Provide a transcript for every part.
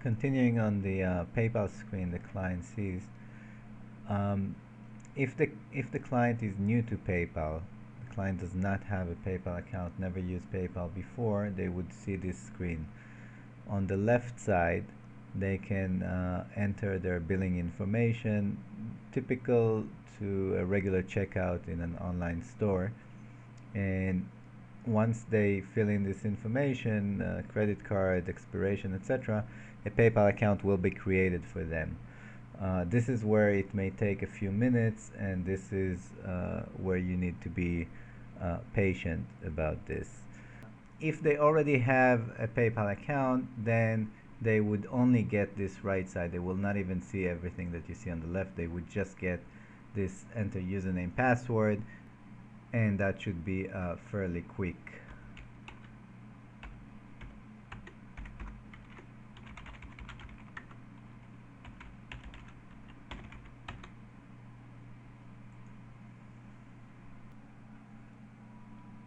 Continuing on the PayPal screen, the client sees um, if the client is new to PayPal, the client does not have a PayPal account, never used PayPal before, they would see this screen. On the left side, they can enter their billing information, typical to a regular checkout in an online store. And once they fill in this information, credit card, expiration, etc., a PayPal account will be created for them. This is where it may take a few minutes, and this is where you need to be patient about this. If they already have a PayPal account, then they would only get this right side. They will not even see everything that you see on the left. They would just get this enter username password, and that should be fairly quick.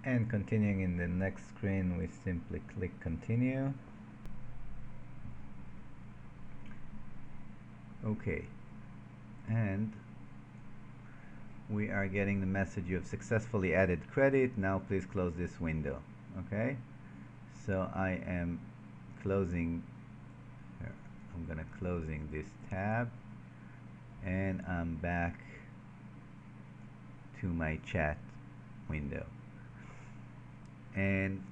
And continuing in the next screen, we simply click continue. Okay, and we are getting the message: you have successfully added credit. Now please close this window. Okay, so I am closing here. I'm gonna closing this tab, and I'm back to my chat window. And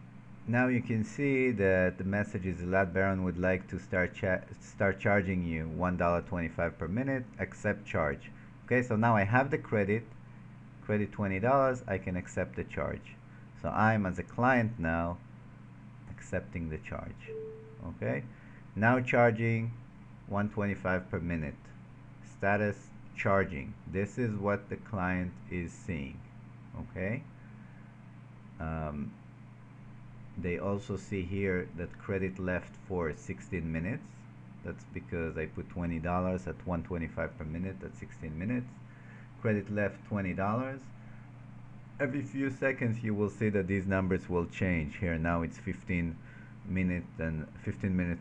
now you can see that the message is: Elad Baron would like to start charging you $1.25 per minute, accept charge. Okay, so now I have the credit $20, I can accept the charge. So I'm, as a client now, accepting the charge. Okay, now charging $1.25 per minute. Status charging. This is what the client is seeing. Okay. They also see here that credit left for 16 minutes. That's because I put $20 at $1.25 per minute. That's 16 minutes. Credit left $20. Every few seconds you will see that these numbers will change. Here now it's 15 minutes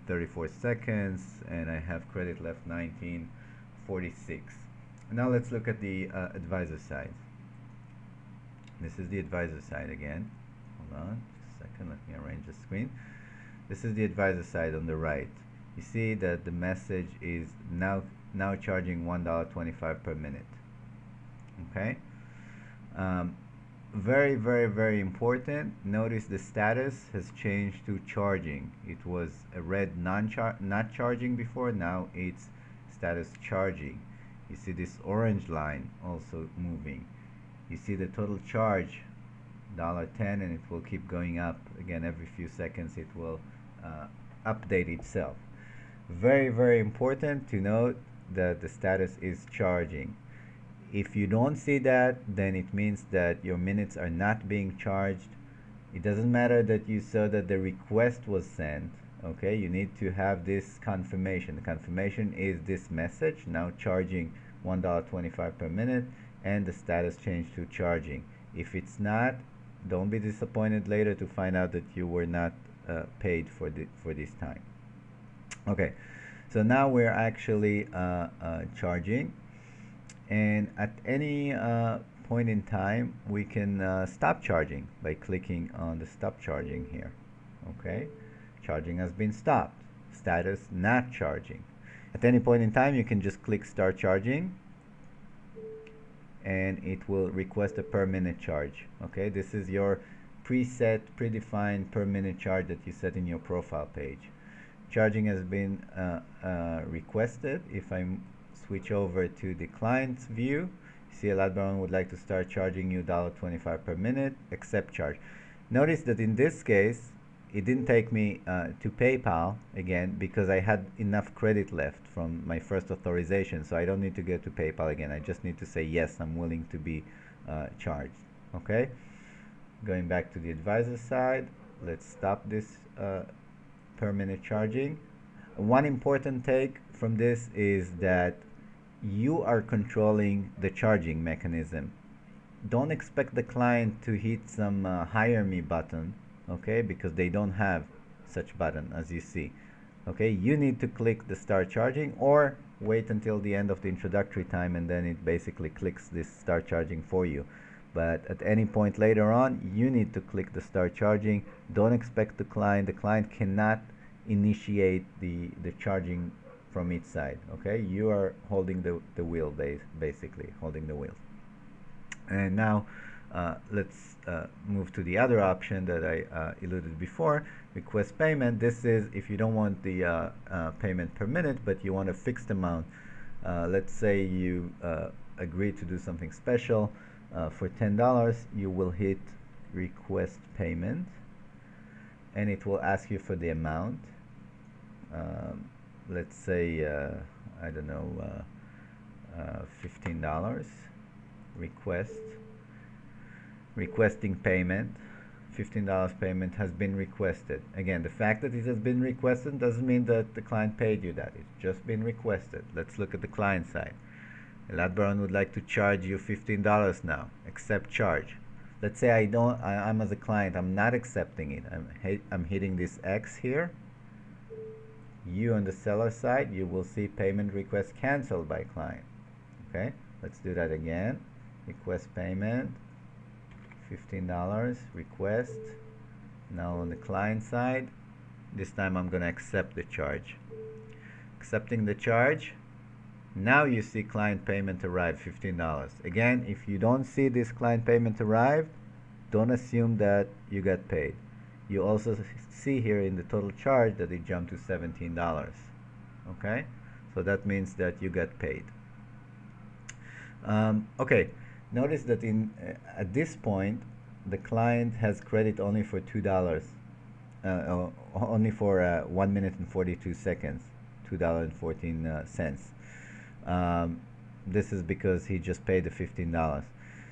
34 seconds, and I have credit left 19.46. Now let's look at the advisor side. This is the advisor side again. Hold on just a second, let me arrange the screen. This is the advisor side on the right. You see that the message is now charging $1.25 per minute. Okay. Very, very, very important. Notice the status has changed to charging. It was a red not charging before. Now it's status charging. You see this orange line also moving. You see the total charge $1.10, and it will keep going up. Again, every few seconds it will update itself. Very, very important to note that the status is charging. If you don't see that, then it means that your minutes are not being charged. It doesn't matter that you saw that the request was sent. Okay, you need to have this confirmation. The confirmation is this message, now charging $1.25 per minute, and the status changed to charging. If it's not, don't be disappointed later to find out that you were not paid for this time. Okay, so now we're actually charging, and at any point in time we can stop charging by clicking on the stop charging here. Okay, charging has been stopped. Status not charging. At any point in time you can just click start charging, and it will request a per minute charge. Okay, this is your predefined per minute charge that you set in your profile page. Charging has been requested. If I switch over to the client's view, see Elad Baron would like to start charging you $1.25 per minute, accept charge. Notice that in this case it didn't take me to PayPal again because I had enough credit left from my first authorization, so I don't need to get to PayPal again. I just need to say yes, I'm willing to be charged. Okay, going back to the advisor side, let's stop this per minute charging. One important take from this is that you are controlling the charging mechanism. Don't expect the client to hit some hire me button, okay, because they don't have such button, as you see. Okay, you need to click the start charging or wait until the end of the introductory time, and then it basically clicks this start charging for you. But at any point later on, you need to click the start charging. Don't expect the client cannot initiate the charging from its side. Okay, you are holding the wheel, basically holding the wheel. And now let's move to the other option that I alluded before, request payment. This is if you don't want the payment per minute, but you want a fixed amount. Let's say you agree to do something special for $10. You will hit request payment, and it will ask you for the amount. Let's say I don't know, $15. Requesting payment. $15 payment has been requested. Again, the fact that it has been requested doesn't mean that the client paid you that. It's just been requested. Let's look at the client side. Elad Baron would like to charge you $15 now. Accept charge. Let's say I'm as a client, I'm not accepting it. I'm hitting this X here. You on the seller side, you will see payment request canceled by client. Okay, let's do that again. Request payment, $15, request. Now on the client side, this time I'm going to accept the charge. Accepting the charge. Now you see client payment arrived, $15. Again, if you don't see this client payment arrived, don't assume that you got paid. You also see here in the total charge that it jumped to $17. Okay, so that means that you got paid. Okay, notice that at this point the client has credit only for $2, only for 1 minute and 42 seconds, $2.14. This is because he just paid the $15.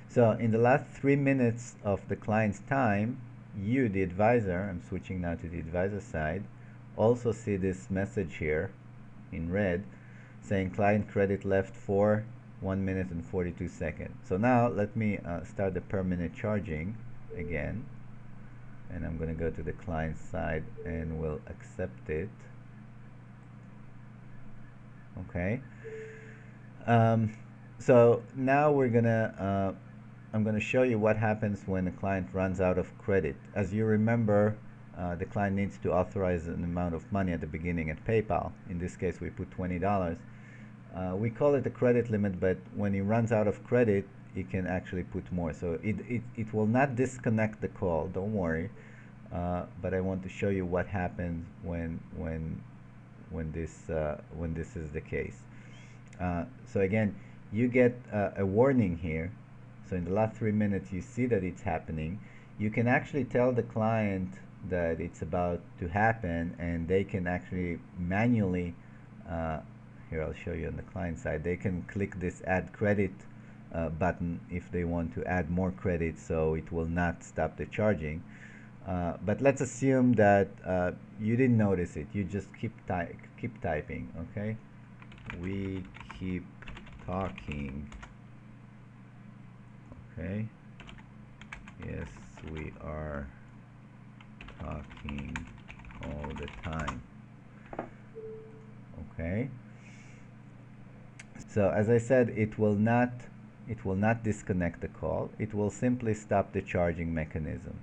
So in the last 3 minutes of the client's time, you, the advisor, I'm switching now to the advisor side, also see this message here in red saying client credit left for 1 minute and 42 seconds. So now let me start the per minute charging again, and I'm going to go to the client side and we'll accept it. Okay. So now I'm going to show you what happens when a client runs out of credit. As you remember, the client needs to authorize an amount of money at the beginning at PayPal. In this case, we put $20. We call it a credit limit, but when he runs out of credit, he can actually put more. So it will not disconnect the call, don't worry. But I want to show you what happens when this is the case. So again, you get a warning here. So in the last 3 minutes, you see that it's happening. You can actually tell the client that it's about to happen, and they can actually manually, here I'll show you on the client side, they can click this add credit button if they want to add more credit, so it will not stop the charging. But let's assume that you didn't notice it. You just keep typing, okay? We keep talking. Okay. Yes, we are talking all the time. Okay. So as I said, it will not disconnect the call. It will simply stop the charging mechanism.